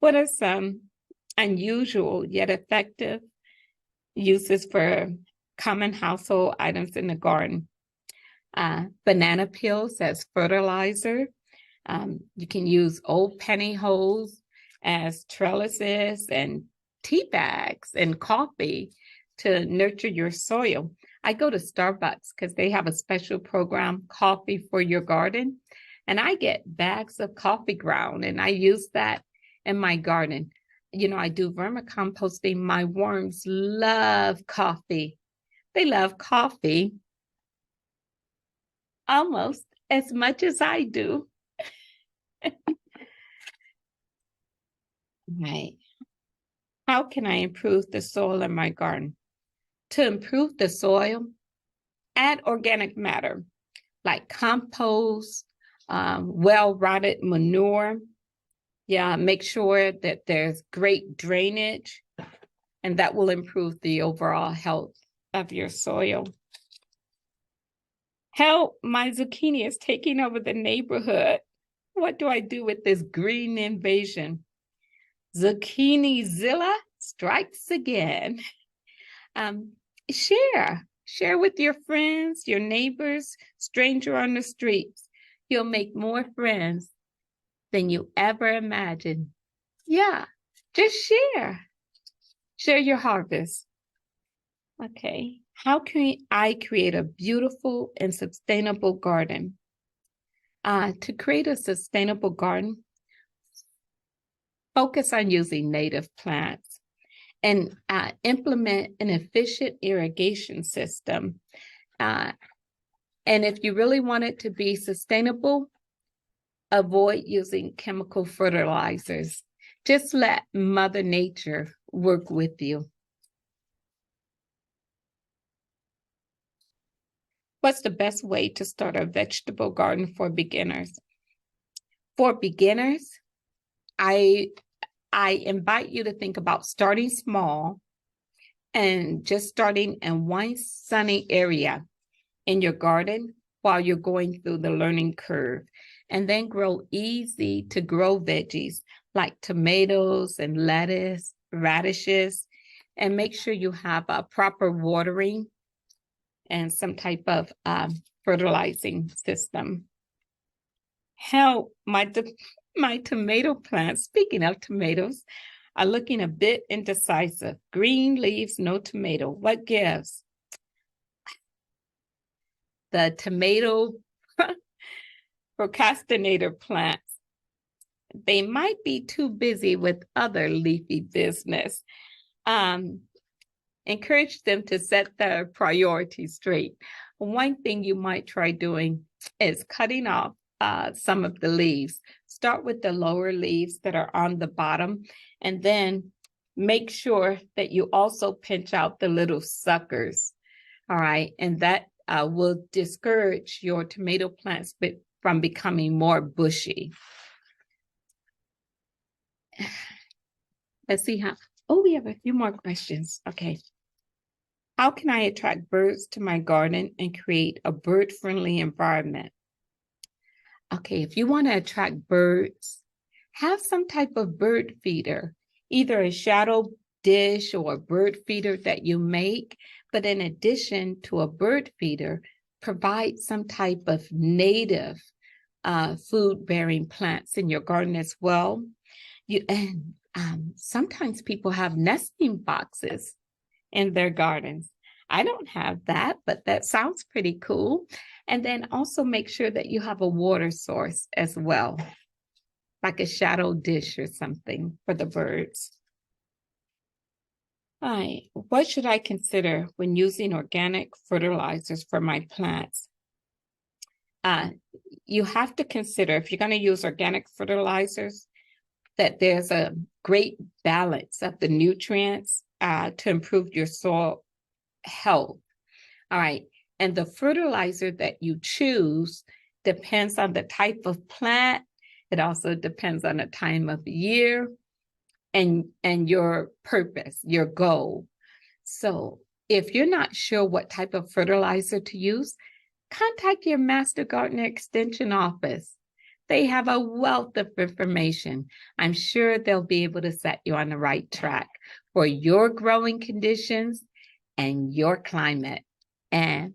What are some unusual yet effective uses for common household items in the garden? Banana peels as fertilizer. You can use old pantyhose as trellises and tea bags and coffee to nurture your soil. I go to Starbucks because they have a special program, Coffee for Your Garden, and I get bags of coffee ground and I use that in my garden. You know, I do vermicomposting. My worms love coffee. They love coffee almost as much as I do. Right. How can I improve the soil in my garden? To improve the soil, add organic matter like compost, well-rotted manure. Yeah, make sure that there's great drainage, and that will improve the overall health of your soil. Help, my zucchini is taking over the neighborhood. What do I do with this green invasion? Zucchini-zilla strikes again. Share with your friends, your neighbors, stranger on the streets. You'll make more friends than you ever imagined. Yeah, just share your harvest. Okay, how can I create a beautiful and sustainable garden? To create a sustainable garden, focus on using native plants and implement an efficient irrigation system. And if you really want it to be sustainable, avoid using chemical fertilizers. Just let Mother Nature work with you. What's the best way to start a vegetable garden for beginners? For beginners, I invite you to think about starting small and just starting in one sunny area in your garden while you're going through the learning curve, and then grow easy to grow veggies like tomatoes and lettuce, radishes, and make sure you have a proper watering and some type of fertilizing system. Help, my tomato plants, speaking of tomatoes, are looking a bit indecisive. Green leaves, no tomato. What gives? The tomato procrastinator plants. They might be too busy with other leafy business. Encourage them to set their priorities straight. One thing you might try doing is cutting off some of the leaves. Start with the lower leaves that are on the bottom, and then make sure that you also pinch out the little suckers. All right, and that will discourage your tomato plants from becoming more bushy. Let's see how, we have a few more questions. Okay. How can I attract birds to my garden and create a bird-friendly environment? Okay, if you want to attract birds, have some type of bird feeder, either a shadow dish or a bird feeder that you make. But in addition to a bird feeder, provide some type of native food-bearing plants in your garden as well. Sometimes people have nesting boxes in their gardens. I don't have that, but that sounds pretty cool. And then also make sure that you have a water source as well, like a shadow dish or something for the birds. All right, what should I consider when using organic fertilizers for my plants? You have to consider, if you're going to use organic fertilizers, that there's a great balance of the nutrients to improve your soil health. All right, and the fertilizer that you choose depends on the type of plant. It also depends on the time of the year and your purpose, your goal. So if you're not sure what type of fertilizer to use, contact your Master Gardener Extension office. They have a wealth of information. I'm sure they'll be able to set you on the right track for your growing conditions and your climate. And